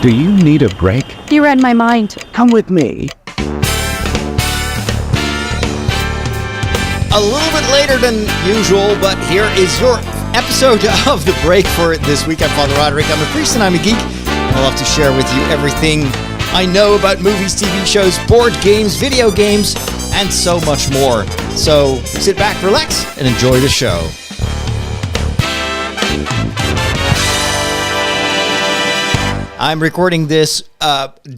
Do you need a break? You read my mind. Come with me. A little bit later than usual, but here is your episode of The Break for this week. I'm Father Roderick. I'm a priest and I'm a geek. I love to share with you everything I know about movies, TV shows, board games, video games, and so much more. So sit back, relax, and enjoy the show. I'm recording this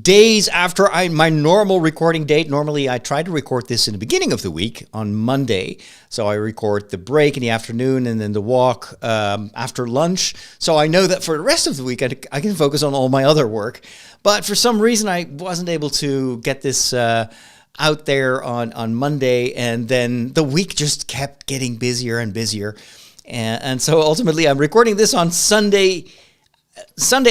days after my normal recording date. Normally, I try to record this in the beginning of the week on Monday. So I record the break in the afternoon and then the walk after lunch. So I know that for the rest of the week, I can focus on all my other work. But for some reason, I wasn't able to get this out there on Monday. And then the week just kept getting busier and busier. And so ultimately, I'm recording this on Sunday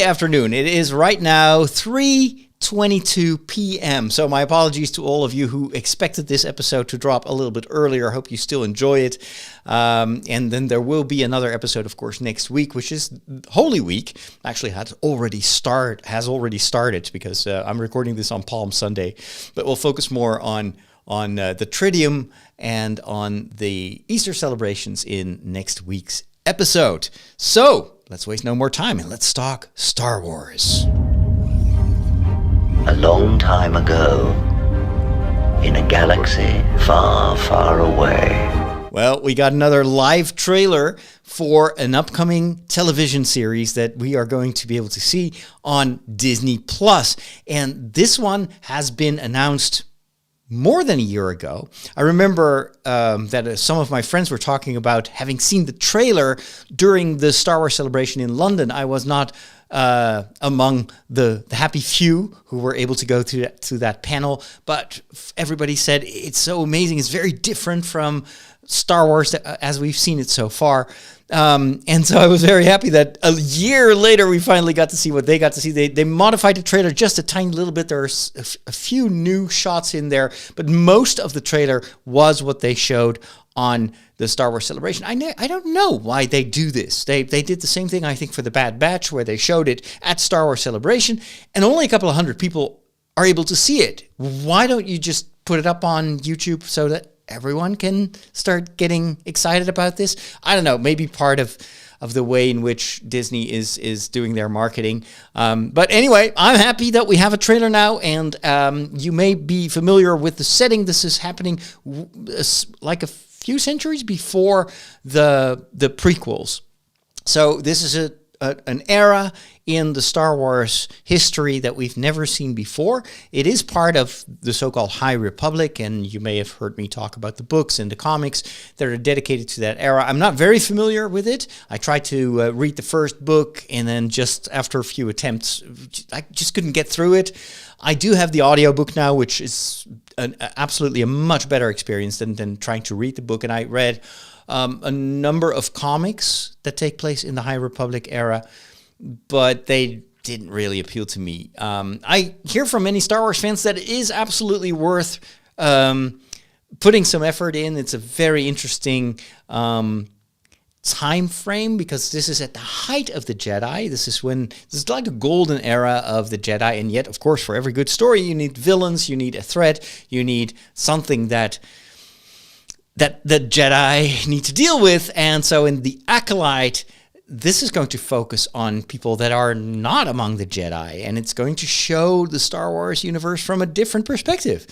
afternoon. It is right now 3:22 p.m. So my apologies to all of you who expected this episode to drop a little bit earlier. I hope you still enjoy it. And then there will be another episode, of course, next week, which is Holy Week. Actually, has already started because I'm recording this on Palm Sunday. But we'll focus more on the Triduum and on the Easter celebrations in next week's episode. So let's waste no more time and let's talk Star Wars. A long time ago, in a galaxy far, far away. Well, we got another live trailer for an upcoming television series that we are going to be able to see on Disney+. And this one has been announced more than a year ago. I remember that some of my friends were talking about having seen the trailer during the Star Wars celebration in London. I was not among the happy few who were able to go to that panel, but everybody said it's so amazing. It's very different from Star Wars as we've seen it so far. And so I was very happy that a year later we finally got to see what they got to see. They modified the trailer just a tiny little bit. There are a few new shots in there, but most of the trailer was what they showed on the Star Wars celebration. I don't know why they do this. They did the same thing, I think, for the Bad Batch, where they showed it at Star Wars celebration, and only a couple of hundred people are able to see it. Why don't you just put it up on YouTube so that everyone can start getting excited about this? I don't know, maybe part of the way in which Disney is doing their marketing. But anyway, I'm happy that we have a trailer now, and you may be familiar with the setting. This is happening like a few centuries before the prequels. So this is an era in the Star Wars history that we've never seen before. It is part of the so-called High Republic, and you may have heard me talk about the books and the comics that are dedicated to that era. I'm not very familiar with it. I tried to read the first book, and then just after a few attempts, I just couldn't get through it. I do have the audiobook now, which is absolutely a much better experience than trying to read the book, and I read a number of comics that take place in the High Republic era, but they didn't really appeal to me. I hear from many Star Wars fans that it is absolutely worth putting some effort in. It's a very interesting time frame because this is at the height of the Jedi. This is like a golden era of the Jedi, and yet, of course, for every good story, you need villains, you need a threat, you need something that the Jedi need to deal with. And so in the Acolyte, this is going to focus on people that are not among the Jedi, and it's going to show the Star Wars universe from a different perspective.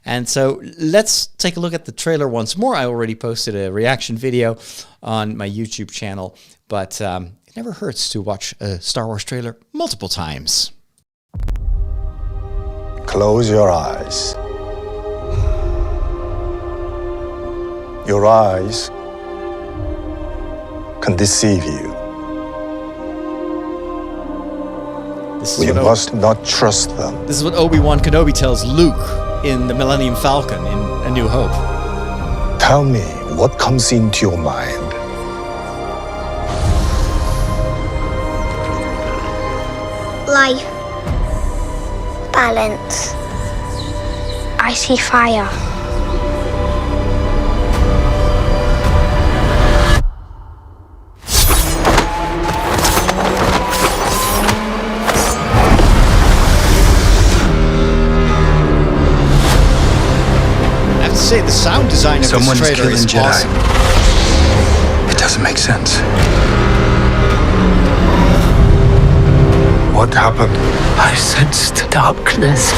And so let's take a look at the trailer once more. I already posted a reaction video on my YouTube channel, but it never hurts to watch a Star Wars trailer multiple times. Close your eyes. Your eyes can deceive you. We must not trust them. This is what Obi-Wan Kenobi tells Luke in the Millennium Falcon in A New Hope. Tell me what comes into your mind. Life. Balance. I see fire. say the sound design of Someone this is trailer killing is Jedi. awesome. It doesn't make sense. What happened? I sensed darkness.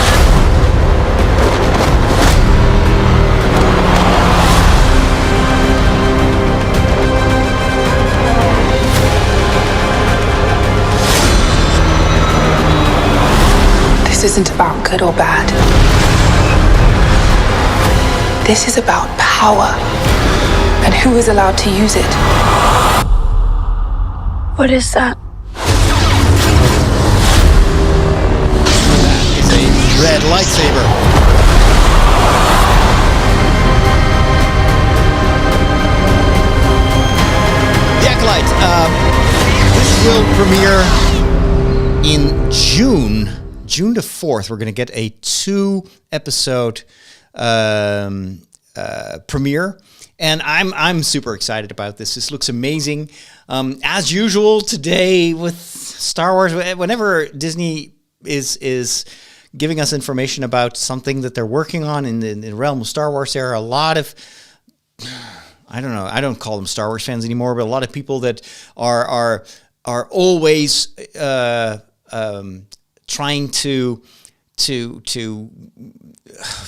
This isn't about good or bad. This is about power and who is allowed to use it. What is that? It's a red lightsaber. The Acolyte. This will premiere in June the 4th. We're going to get a 2-episode premiere, and I'm super excited about this. This looks amazing. As usual today with Star Wars, whenever Disney is giving us information about something that they're working on in the realm of Star Wars, there are a lot of, I don't know, I don't call them Star Wars fans anymore, but a lot of people that are always trying to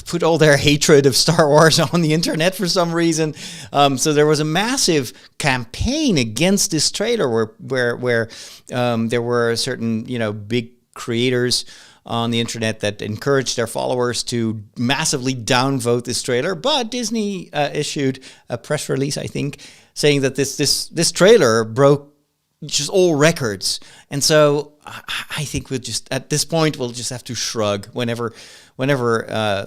put all their hatred of Star Wars on the internet for some reason. So there was a massive campaign against this trailer where there were certain, big creators on the internet that encouraged their followers to massively downvote this trailer. But Disney issued a press release, I think, saying that this trailer broke just all records. And so I think at this point we'll just have to shrug whenever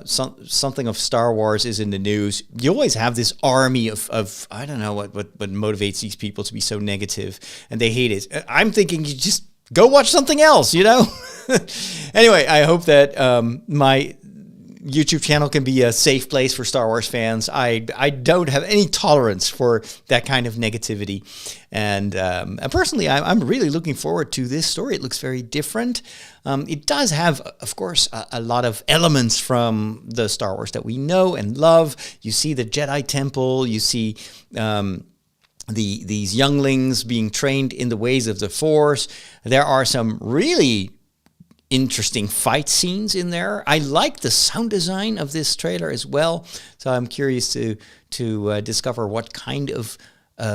something of Star Wars is in the news. You always have this army of I don't know what motivates these people to be so negative, and they hate it. I'm thinking you just go watch something else, Anyway, I hope that my YouTube channel can be a safe place for Star Wars fans. I don't have any tolerance for that kind of negativity. And personally, I'm really looking forward to this story. It looks very different. It does have, of course, a lot of elements from the Star Wars that we know and love. You see the Jedi Temple. You see these younglings being trained in the ways of the Force. There are some really interesting fight scenes in there. I like the sound design of this trailer as well, so I'm curious to discover what kind of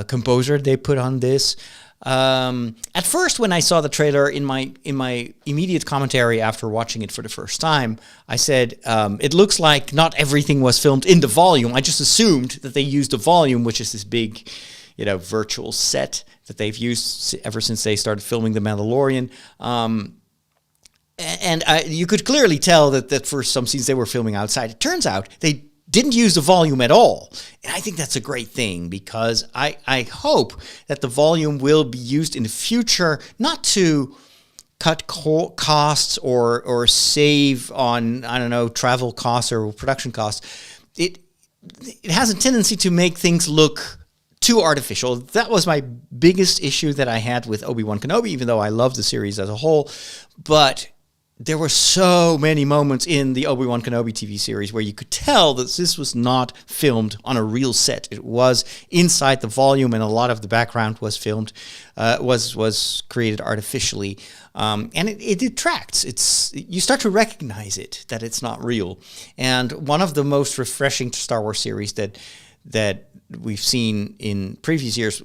composer they put on this. At first, when I saw the trailer, in my immediate commentary after watching it for the first time, I said it looks like not everything was filmed in the volume. I just assumed that they used the volume, which is this big, virtual set that they've used ever since they started filming The Mandalorian. And you could clearly tell that for some scenes they were filming outside. It turns out they didn't use the volume at all. And I think that's a great thing, because I hope that the volume will be used in the future, not to cut costs or save on, travel costs or production costs. It has a tendency to make things look too artificial. That was my biggest issue that I had with Obi-Wan Kenobi, even though I love the series as a whole. But there were so many moments in the Obi-Wan Kenobi TV series where you could tell that this was not filmed on a real set. It was inside the volume, and a lot of the background was filmed, was created artificially. And it detracts. You start to recognize it, that it's not real. And one of the most refreshing Star Wars series that we've seen in previous years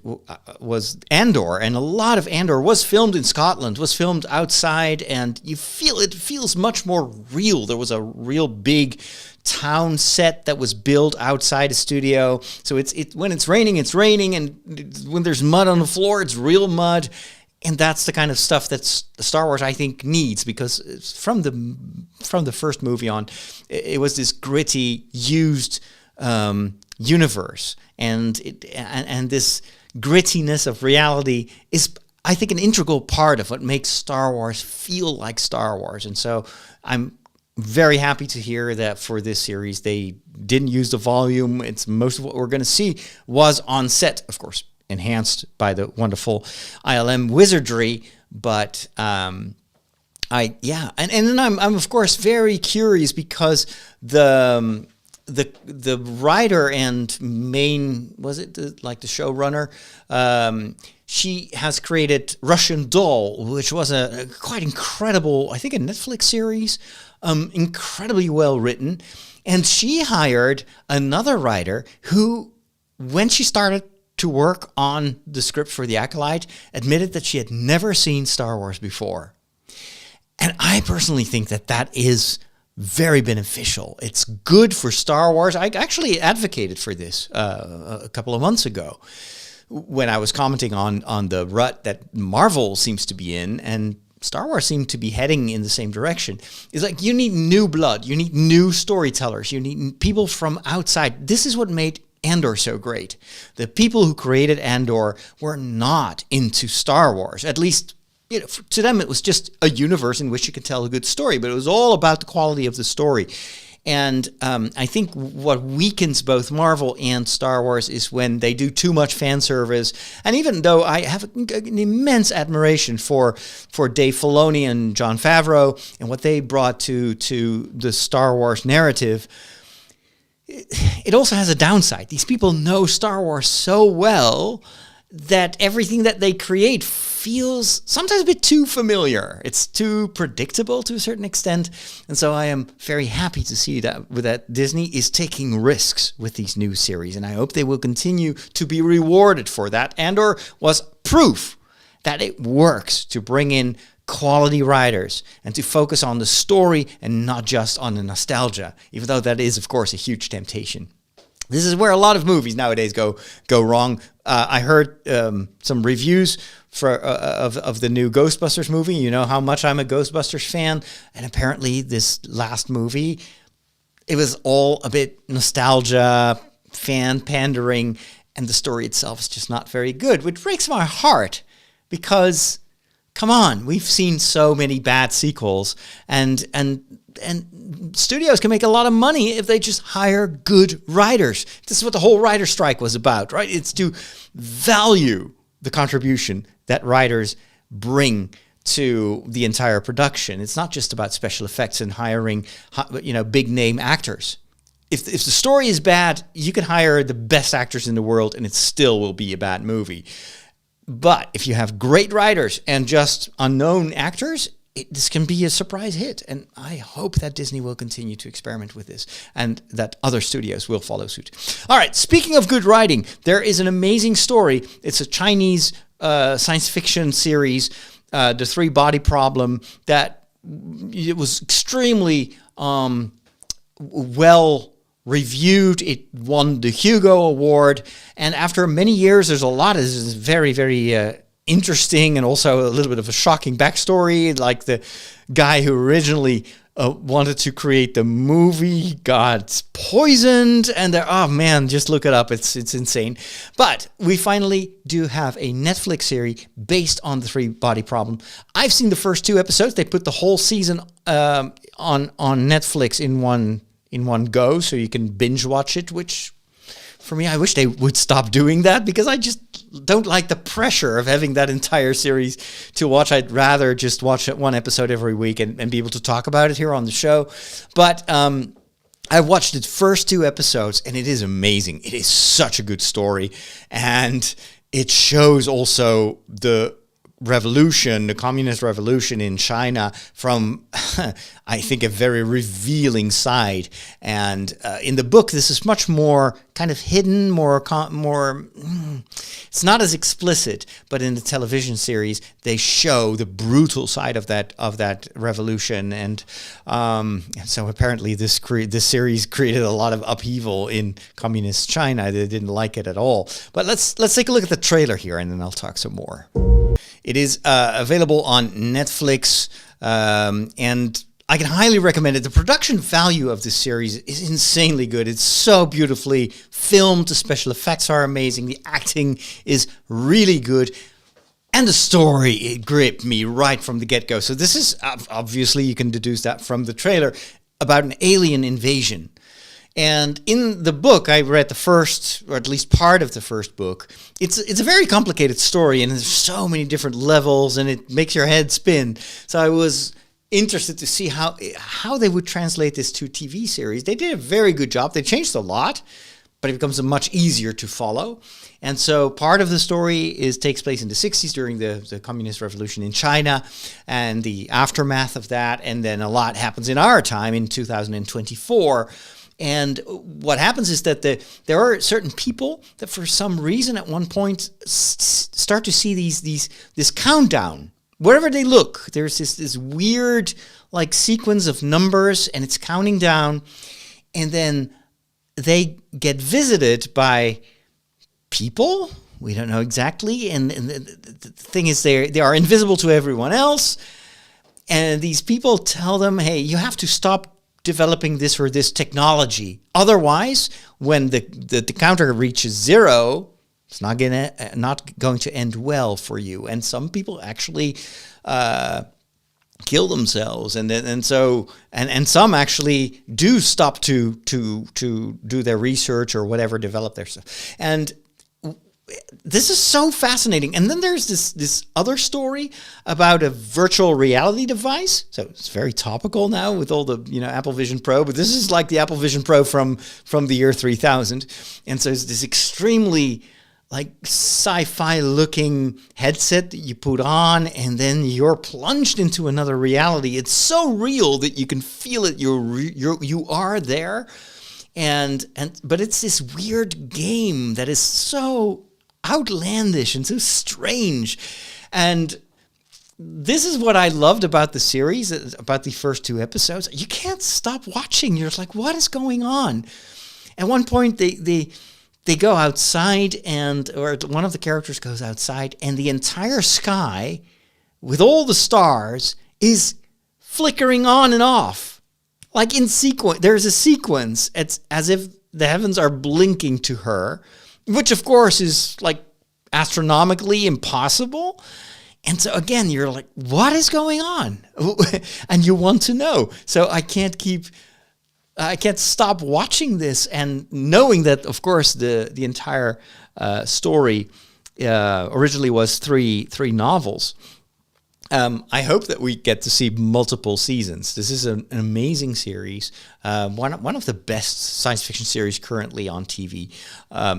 was Andor, and a lot of Andor was filmed in Scotland, was filmed outside, and it feels much more real. There was a real big town set that was built outside a studio. So when it's raining, and when there's mud on the floor, it's real mud. And that's the kind of stuff that Star Wars, I think, needs, because from the first movie on, it was this gritty, used universe, and this grittiness of reality is, I think, an integral part of what makes Star Wars feel like Star Wars. And so I'm very happy to hear that for this series they didn't use the volume. It's most of what we're going to see was on set, of course, enhanced by the wonderful ILM wizardry. But and then I'm of course very curious, because the the writer and main, was it the showrunner? She has created Russian Doll, which was a quite incredible, I think, a Netflix series, incredibly well written. And she hired another writer who, when she started to work on the script for The Acolyte, admitted that she had never seen Star Wars before. And I personally think that that is very beneficial. It's good for Star Wars. I actually advocated for this a couple of months ago when I was commenting on the rut that Marvel seems to be in, and Star Wars seemed to be heading in the same direction. It's like you need new blood, you need new storytellers, you need people from outside. This is what made Andor so great. The people who created Andor were not into Star Wars, at least. To them, it was just a universe in which you could tell a good story, but it was all about the quality of the story. And I think what weakens both Marvel and Star Wars is when they do too much fan service. And even though I have an immense admiration for Dave Filoni and Jon Favreau and what they brought to the Star Wars narrative, it also has a downside. These people know Star Wars so well that everything that they create feels sometimes a bit too familiar. It's too predictable to a certain extent. And so I am very happy to see that Disney is taking risks with these new series. And I hope they will continue to be rewarded for that. Andor was proof that it works to bring in quality writers and to focus on the story and not just on the nostalgia, even though that is, of course, a huge temptation. This is where a lot of movies nowadays go wrong. I heard some reviews of the new Ghostbusters movie. You know how much I'm a Ghostbusters fan, and apparently this last movie, it was all a bit nostalgia, fan pandering, and the story itself is just not very good, which breaks my heart because, come on, we've seen so many bad sequels, and studios can make a lot of money if they just hire good writers. This is what the whole writer strike was about, right? It's to value the contribution that writers bring to the entire production. It's not just about special effects and hiring, big name actors. If the story is bad, you can hire the best actors in the world and it still will be a bad movie. But if you have great writers and just unknown actors, this can be a surprise hit. And I hope that Disney will continue to experiment with this and that other studios will follow suit. All right, speaking of good writing, there is an amazing story. It's a Chinese science fiction series, The Three Body Problem, that it was extremely well reviewed. It won the Hugo Award. And after many years, there's a lot of this is very, very interesting and also a little bit of a shocking backstory. Like the guy who originally wanted to create the movie got poisoned, and just look it up. It's insane. But we finally do have a Netflix series based on the Three Body Problem. I've seen the first 2 episodes. They put the whole season on Netflix in one go, so you can binge watch it, which for me, I wish they would stop doing that because I just don't like the pressure of having that entire series to watch. I'd rather just watch one episode every week and be able to talk about it here on the show. But I watched the first 2 episodes and it is amazing. It is such a good story. And it shows also the revolution, the communist revolution in China from, I think, a very revealing side. And in the book, this is much more kind of hidden, more. It's not as explicit, but in the television series, they show the brutal side of that revolution. And so apparently, this series created a lot of upheaval in communist China. They didn't like it at all. But let's take a look at the trailer here, and then I'll talk some more. It is available on Netflix, and I can highly recommend it. The production value of this series is insanely good. It's so beautifully filmed. The special effects are amazing. The acting is really good. And the story, it gripped me right from the get-go. So this is, obviously, you can deduce that from the trailer, about an alien invasion. And in the book, I read the first, or at least part of the first book. It's a very complicated story, and there's so many different levels, and it makes your head spin. So I was interested to see how they would translate this to TV series. They did a very good job. They changed a lot, but it becomes much easier to follow. And so part of the story takes place in the 60s during the Communist Revolution in China and the aftermath of that. And then a lot happens in our time in 2024. And what happens is that there are certain people that for some reason at one point start to see this countdown. Wherever they look, there's this weird like sequence of numbers and it's counting down. And then they get visited by people. We don't know exactly. And the thing is they are invisible to everyone else. And these people tell them, hey, you have to stop developing this or this technology. Otherwise, when the counter reaches 0, it's not going to end well for you. And some people actually kill themselves, and some actually do stop to do their research or whatever, develop their stuff. And this is so fascinating. And then there's this other story about a virtual reality device. So it's very topical now with all the Apple Vision Pro, but this is like the Apple Vision Pro from the year 3000. And so it's this extremely like sci-fi looking headset that you put on, and then you're plunged into another reality. It's so real that you can feel it. You are there, but it's this weird game that is so outlandish and so strange. And this is what I loved about the series, about the first 2 episodes. You can't stop watching. You're like, what is going on? At one point, they go outside, or one of the characters goes outside, and the entire sky, with all the stars, is flickering on and off. Like in sequence. There's a sequence. It's as if the heavens are blinking to her, which of course is like astronomically impossible. And so again, you're like, what is going on? And you want to know. So I can't stop watching this and knowing that, of course, the entire story originally was three novels. I hope that we get to see multiple seasons. This is an amazing series, one of the best science fiction series currently on TV.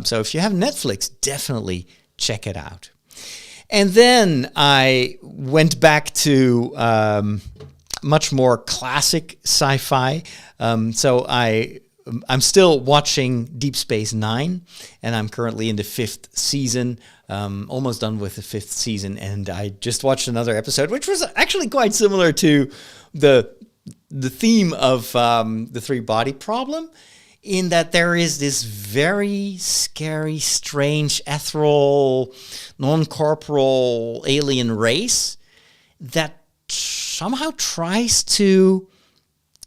So if you have Netflix, definitely check it out. And then I went back to much more classic sci-fi. So I'm still watching Deep Space Nine, and I'm currently in the 5th season, almost done with the 5th season. And I just watched another episode, which was actually quite similar to the theme of the 3-body problem, in that there is this very scary, strange, ethereal, non-corporal alien race that somehow tries to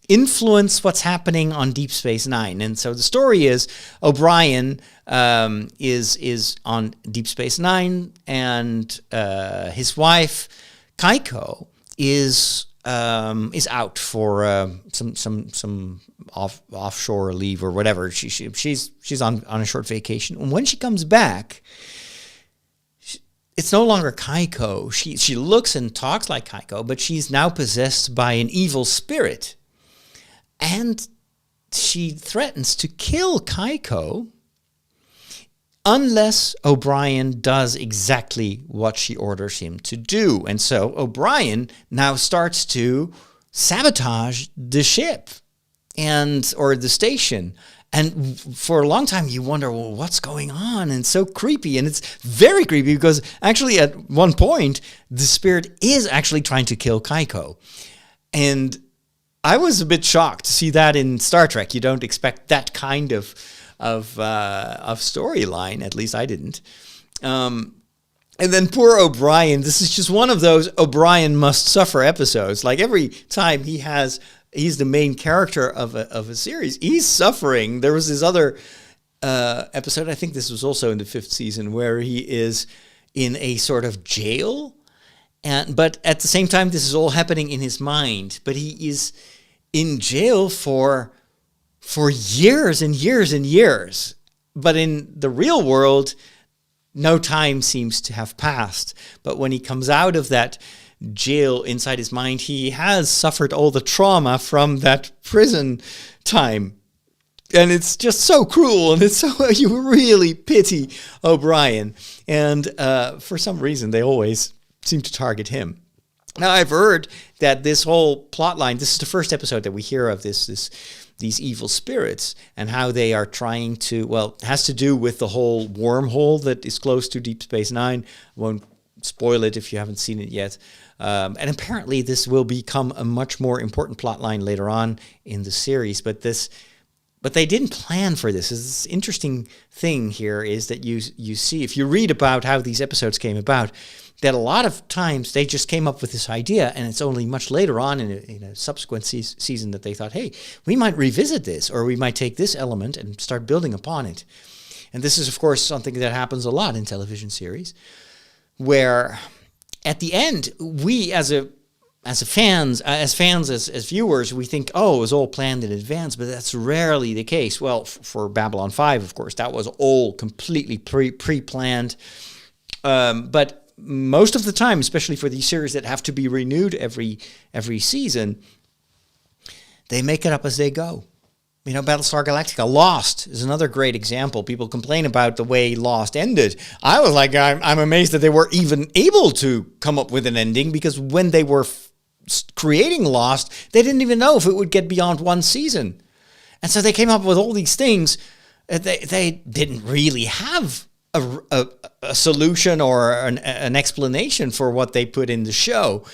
influence what's happening on Deep Space Nine. And so the story is O'Brien is on Deep Space Nine, and his wife Keiko is out for some offshore leave or whatever. She's on a short vacation, and when she comes back, it's no longer Keiko. She looks and talks like Keiko, but she's now possessed by an evil spirit. And she threatens to kill Keiko unless O'Brien does exactly what she orders him to do. And so O'Brien now starts to sabotage the ship or the station. And for a long time, you wonder, well, what's going on? And it's so creepy. And it's very creepy because actually at one point, the spirit is actually trying to kill Keiko. And I was a bit shocked to see that in Star Trek. You don't expect that kind of storyline. At least I didn't. And then poor O'Brien. This is just one of those O'Brien must suffer episodes. Like every time he's the main character of a series, he's suffering. There was this other episode, I think this was also in the 5th season, where he is in a sort of jail. But at the same time, this is all happening in his mind. But he is in jail for years and years and years. But in the real world, no time seems to have passed. But when he comes out of that jail inside his mind. He has suffered all the trauma from that prison time. And it's just so cruel, and it's so, you really pity O'Brien. And for some reason, they always seem to target him. Now, I've heard that this whole plot line, this is the first episode that we hear of these evil spirits and how they are trying to, well, it has to do with the whole wormhole that is close to Deep Space Nine. I won't spoil it if you haven't seen it yet. And apparently this will become a much more important plot line later on in the series. But they didn't plan for this. This interesting thing here is that you see, if you read about how these episodes came about, that a lot of times they just came up with this idea, and it's only much later on in a subsequent season that they thought, hey, we might revisit this, or we might take this element and start building upon it. And this is, of course, something that happens a lot in television series, where at the end, we as fans, as viewers, we think, oh, it was all planned in advance, but that's rarely the case. Well, for Babylon 5, of course, that was all completely pre-planned. But most of the time, especially for these series that have to be renewed every season, they make it up as they go. You know, Battlestar Galactica, Lost is another great example. People complain about the way Lost ended. I was like, I'm amazed that they were even able to come up with an ending, because when they were creating Lost, they didn't even know if it would get beyond one season. And so they came up with all these things. They didn't really have a solution or an explanation for what they put in the show.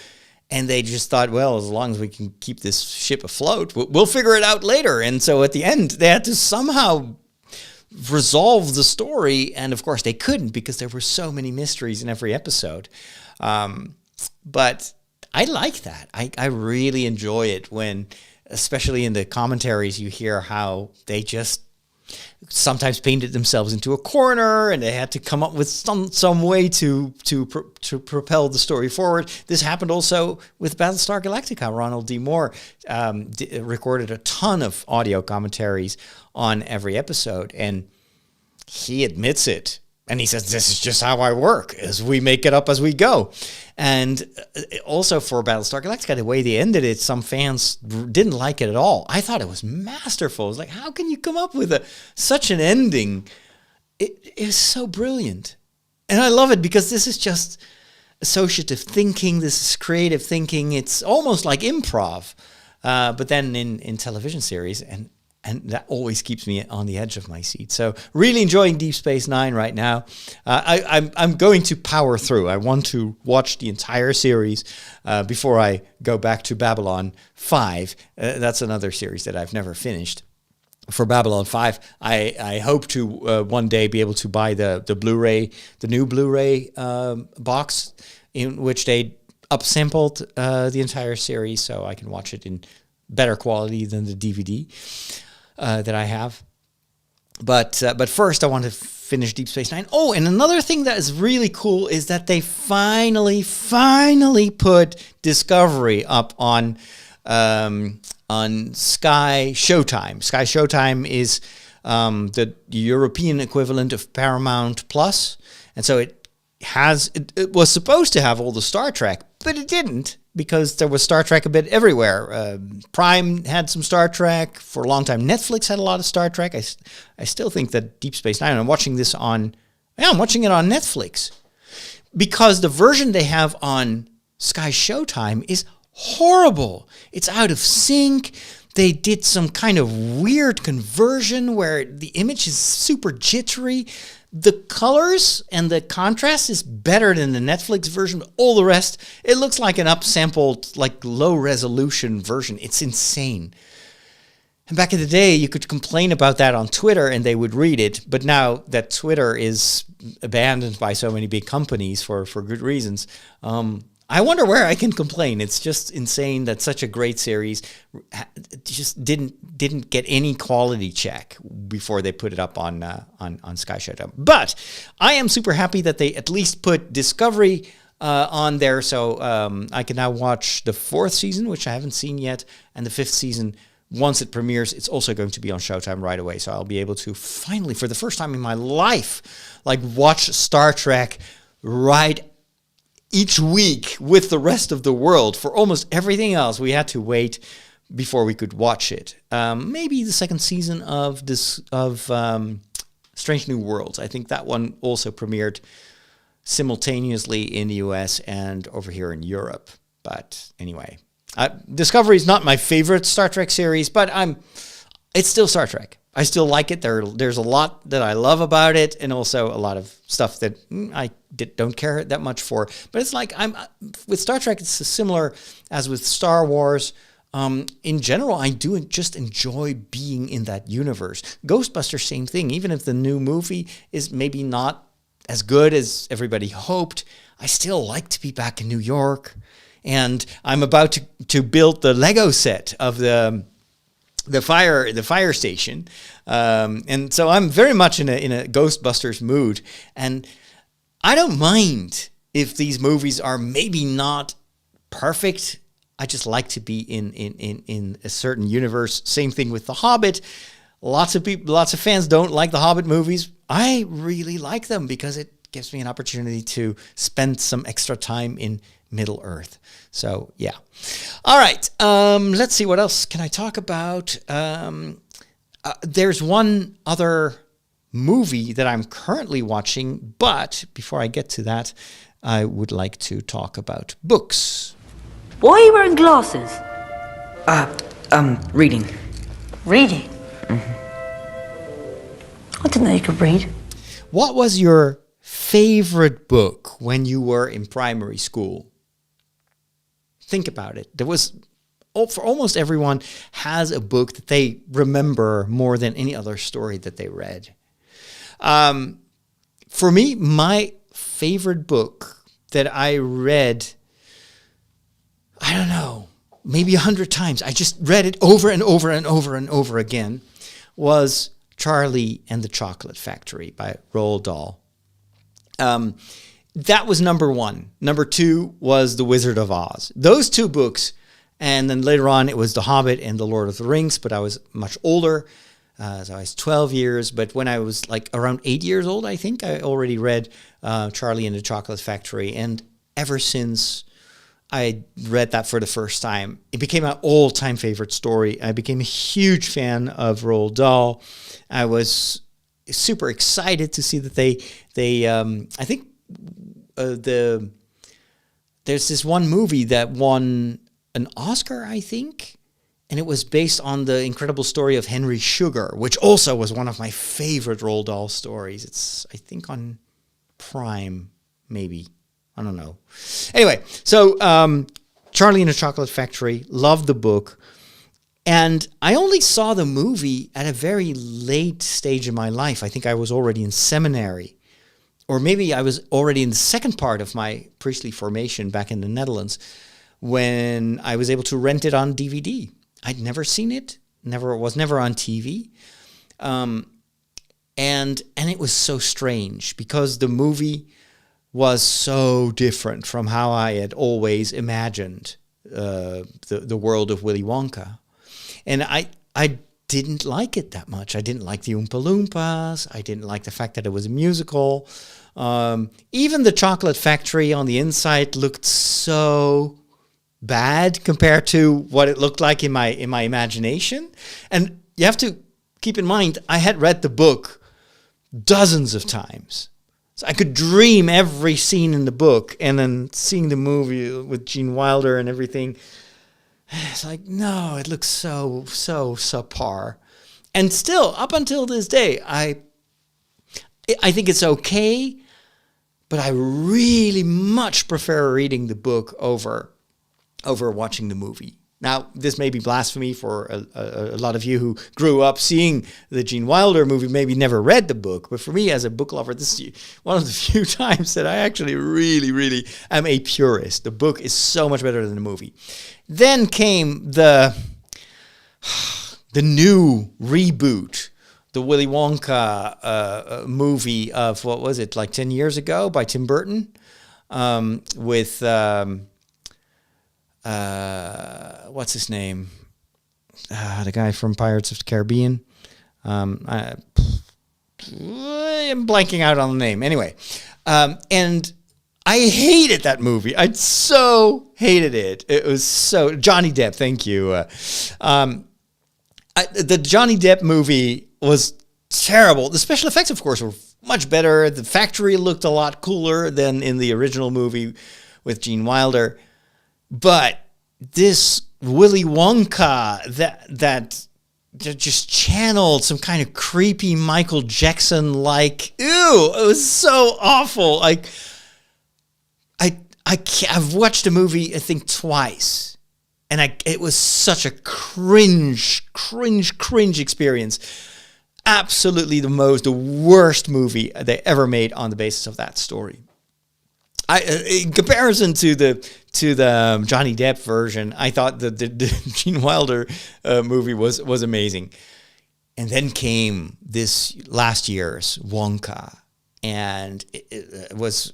And they just thought, well, as long as we can keep this ship afloat, we'll figure it out later. And so at the end, they had to somehow resolve the story. And of course, they couldn't, because there were so many mysteries in every episode. But I like that. I really enjoy it when, especially in the commentaries, you hear how they just sometimes painted themselves into a corner, and they had to come up with some way to propel the story forward. This happened also with Battlestar Galactica. Ronald D. Moore recorded a ton of audio commentaries on every episode, and he admits it. And he says, this is just how I work, is we make it up as we go. And also for Battlestar Galactica, the way they ended it, some fans didn't like it at all. I thought it was masterful. It was like, how can you come up with such an ending? It is so brilliant. And I love it, because this is just associative thinking. This is creative thinking. It's almost like improv, but then in television series. And that always keeps me on the edge of my seat. So really enjoying Deep Space Nine right now. I'm going to power through. I want to watch the entire series before I go back to Babylon 5. That's another series that I've never finished. For Babylon 5, I hope to one day be able to buy the Blu-ray, the new Blu-ray box, in which they upsampled the entire series, so I can watch it in better quality than the DVD. That I have. But first I want to finish Deep Space Nine. Oh, and another thing that is really cool is that they finally put Discovery up on Sky Showtime. Sky Showtime is the European equivalent of Paramount Plus, and so it was supposed to have all the Star Trek, but it didn't, because there was Star Trek a bit everywhere. Prime had some Star Trek for a long time. Netflix had a lot of Star Trek. I still think that Deep Space Nine, I'm watching it on Netflix, because the version they have on Sky Showtime is horrible. It's out of sync. They did some kind of weird conversion where the image is super jittery. The colors and the contrast is better than the Netflix version. All the rest, it looks like an upsampled, like low-resolution version. It's insane. And back in the day, you could complain about that on Twitter and they would read it. But now that Twitter is abandoned by so many big companies for good reasons, I wonder where I can complain. It's just insane that such a great series just didn't get any quality check before they put it up on Sky Showtime. But I am super happy that they at least put Discovery on there, so I can now watch the 4th season, which I haven't seen yet, and the 5th season. Once it premieres, it's also going to be on Showtime right away, so I'll be able to finally, for the first time in my life, like watch Star Trek right each week with the rest of the world. For almost everything else, we had to wait before we could watch it. Maybe the second season of Strange New Worlds. I think that one also premiered simultaneously in the US and over here in Europe. But anyway, Discovery is not my favorite Star Trek series, but it's still Star Trek. I still like it. There's a lot that I love about it, and also a lot of stuff that I don't care that much for. But it's like with Star Trek, it's similar as with Star Wars. In general, I do just enjoy being in that universe. Ghostbusters, same thing. Even if the new movie is maybe not as good as everybody hoped, I still like to be back in New York. And I'm about to build the Lego set of the fire station, and so I'm very much in a Ghostbusters mood. And I don't mind if these movies are maybe not perfect. I just like to be in a certain universe. Same thing with The Hobbit. Lots of fans don't like the Hobbit movies. I really like them because it gives me an opportunity to spend some extra time in Middle Earth. So yeah. All right. Let's see, what else can I talk about? There's one other movie that I'm currently watching, but before I get to that, I would like to talk about books. Why are you wearing glasses? Reading. Reading? Mm-hmm. I didn't know you could read. What was your favorite book when you were in primary school? Think about it. For almost everyone has a book that they remember more than any other story that they read. For me, my favorite book that I read, I don't know, maybe 100 times, I just read it over and over and over and over again, was Charlie and the Chocolate Factory by Roald Dahl. That was number one. Number two was The Wizard of Oz. Those two books, and then later on it was The Hobbit and The Lord of the Rings, but I was much older. So I was 12 years, but when I was like around 8 years old, I think, I already read Charlie and the Chocolate Factory. And ever since I read that for the first time, it became my all-time favorite story. I became a huge fan of Roald Dahl. I was super excited to see that they I think there's this one movie that won an Oscar, I think, and it was based on the incredible story of Henry Sugar, which also was one of my favorite Roald Dahl stories. It's, I think, on Prime, maybe. I don't know. Anyway, so Charlie and the Chocolate Factory, loved the book. And I only saw the movie at a very late stage in my life. I think I was already in seminary. Or maybe I was already in the second part of my priestly formation back in the Netherlands when I was able to rent it on DVD. I'd never seen it. Was never on TV. And it was so strange because the movie was so different from how I had always imagined the world of Willy Wonka. And I didn't like it that much. I didn't like the Oompa Loompas. I didn't like the fact that it was a musical. Even the Chocolate Factory on the inside looked so bad compared to what it looked like in my imagination. And you have to keep in mind, I had read the book dozens of times. So I could dream every scene in the book, and then seeing the movie with Gene Wilder and everything, it's like, no, it looks so subpar. And still, up until this day, I think it's okay, but I really much prefer reading the book over watching the movie. Now, this may be blasphemy for a lot of you who grew up seeing the Gene Wilder movie, maybe never read the book. But for me, as a book lover, this is one of the few times that I actually really, really am a purist. The book is so much better than the movie. Then came the new reboot, the Willy Wonka movie of, what was it, like 10 years ago by Tim Burton, with... what's his name? The guy from Pirates of the Caribbean. I'm blanking out on the name. Anyway, and I hated that movie. I so hated it. It was so Johnny Depp. Thank you. The Johnny Depp movie was terrible. The special effects, of course, were much better. The factory looked a lot cooler than in the original movie with Gene Wilder. But this Willy Wonka that just channeled some kind of creepy Michael Jackson-like. Ew! It was so awful. I've watched the movie, I think, twice, and it was such a cringe experience. Absolutely the worst movie they ever made on the basis of that story. In comparison to the Johnny Depp version, I thought the Gene Wilder movie was amazing. And then came this last year's Wonka, and it was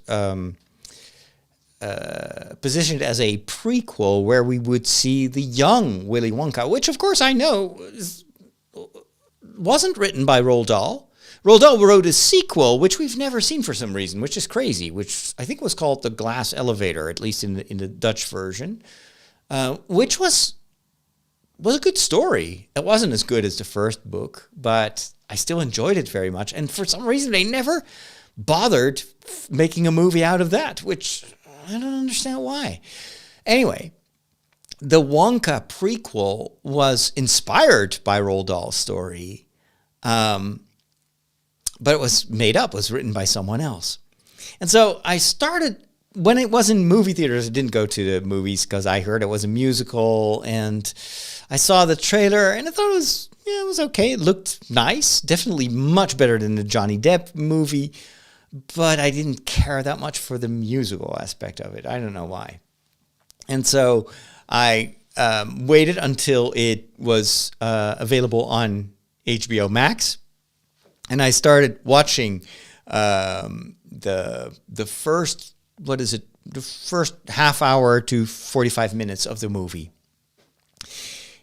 positioned as a prequel where we would see the young Willy Wonka, which of course I know wasn't written by Roald Dahl. Roald Dahl wrote a sequel, which we've never seen for some reason, which is crazy, which I think was called The Glass Elevator, at least in the Dutch version, which was a good story. It wasn't as good as the first book, but I still enjoyed it very much. And for some reason, they never bothered making a movie out of that, which I don't understand why. Anyway, the Wonka prequel was inspired by Roald Dahl's story, but it was made up, was written by someone else. And so I started, when it was in movie theaters, I didn't go to the movies because I heard it was a musical, and I saw the trailer and I thought it was okay. It looked nice, definitely much better than the Johnny Depp movie, but I didn't care that much for the musical aspect of it. I don't know why. And so I waited until it was available on HBO Max, and I started watching the first, the first half hour to 45 minutes of the movie.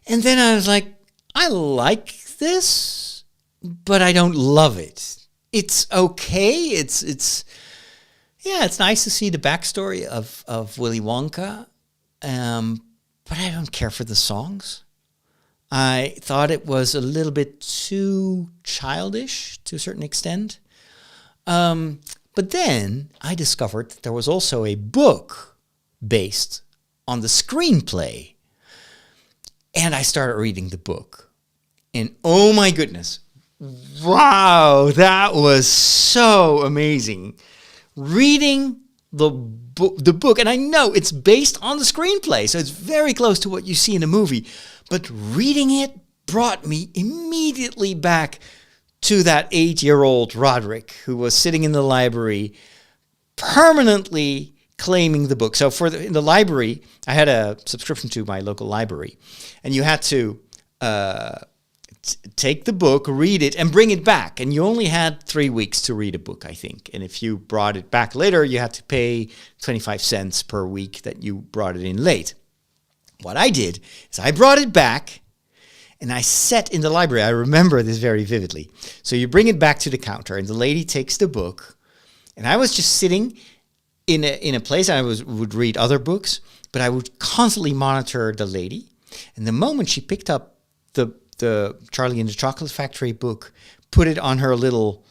And then I was like, I like this, but I don't love it. It's okay. It's nice to see the backstory of Willy Wonka, but I don't care for the songs. I thought it was a little bit too childish to a certain extent. But then I discovered that there was also a book based on the screenplay. And I started reading the book. And oh my goodness, wow, that was so amazing. Reading the book, and I know it's based on the screenplay, so it's very close to what you see in the movie, but reading it brought me immediately back to that 8-year-old Roderick who was sitting in the library permanently claiming the book. So in the library, I had a subscription to my local library, and you had to take the book, read it, and bring it back. And you only had 3 weeks to read a book, I think. And if you brought it back later, you had to pay 25 cents per week that you brought it in late. What I did is I brought it back, and I sat in the library. I remember this very vividly. So you bring it back to the counter, and the lady takes the book, and I was just sitting in a place. I would read other books, but I would constantly monitor the lady. And the moment she picked up the Charlie and the Chocolate Factory book, put it on her little,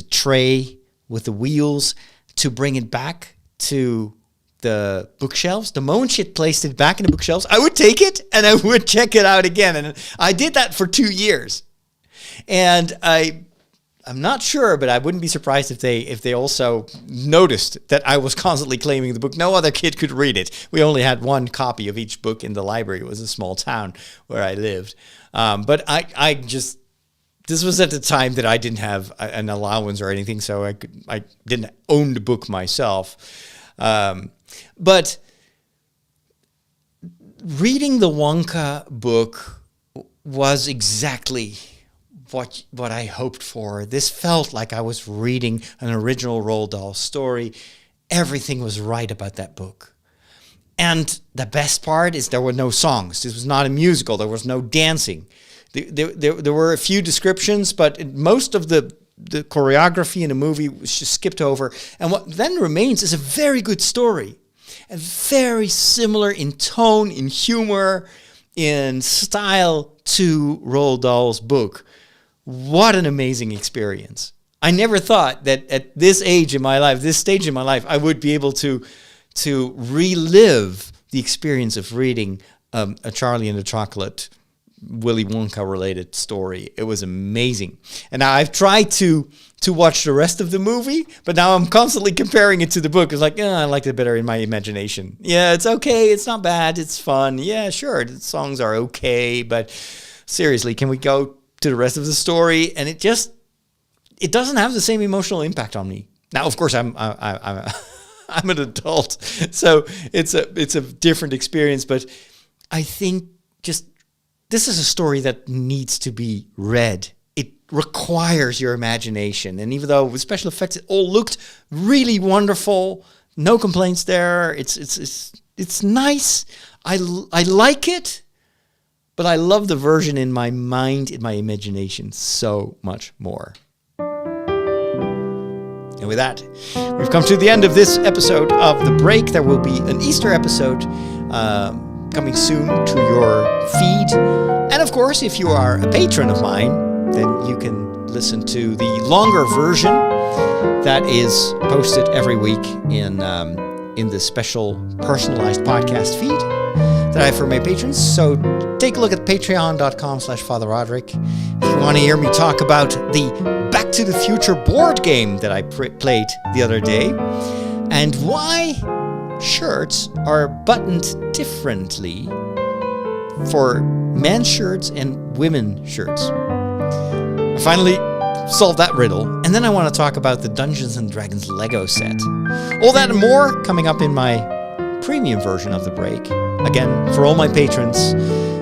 tray with the wheels to bring it back to the bookshelves. The moment she had placed it back in the bookshelves, I would take it and I would check it out again. And I did that for 2 years. And I'm not sure, but I wouldn't be surprised if they also noticed that I was constantly claiming the book. No other kid could read it. We only had one copy of each book in the library. It was a small town where I lived. But this was at the time that I didn't have an allowance or anything, so I didn't own the book myself. But reading the Wonka book was exactly what I hoped for. This felt like I was reading an original Roald Dahl story. Everything was right about that book. And the best part is there were no songs. This was not a musical. There was no dancing. There were a few descriptions, but most of the the choreography in the movie was just skipped over. And what then remains is a very good story. And very similar in tone, in humor, in style to Roald Dahl's book. What an amazing experience. I never thought that at this stage in my life, I would be able to relive the experience of reading a Charlie and the Chocolate, Willy Wonka related story. It was amazing. And now I've tried to watch the rest of the movie, but now I'm constantly comparing it to the book. It's like, I liked it better in my imagination. Yeah, it's okay. It's not bad. It's fun. Yeah, sure. The songs are okay, but seriously, can we go to the rest of the story? And it doesn't have the same emotional impact on me. Now, of course, I'm an adult, so it's a different experience. But I think this is a story that needs to be read. It requires your imagination, and even though with special effects it all looked really wonderful, no complaints there. It's nice. I like it, but I love the version in my mind, in my imagination, so much more. And with that, we've come to the end of this episode of The Break. There will be an Easter episode coming soon to your feed. And of course, if you are a patron of mine, then you can listen to the longer version that is posted every week in the special personalized podcast feed that I have for my patrons. So take a look at patreon.com/Father Roderick. If you want to hear me talk about the Back to the Future board game that I played the other day, and why shirts are buttoned differently for men's shirts and women's shirts. I finally solved that riddle, and then I want to talk about the Dungeons & Dragons Lego set. All that and more coming up in my premium version of The Break. Again, for all my patrons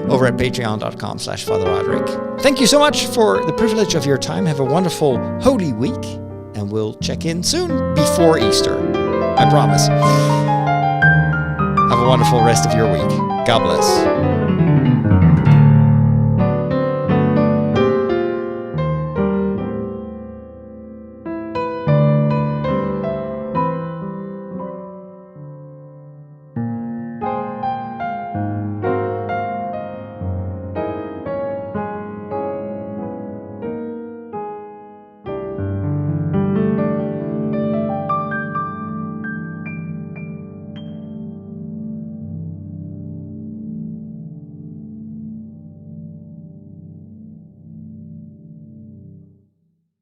over at patreon.com/Father Roderick. Thank you so much for the privilege of your time. Have a wonderful Holy Week, and we'll check in soon before Easter. I promise. Have a wonderful rest of your week. God bless.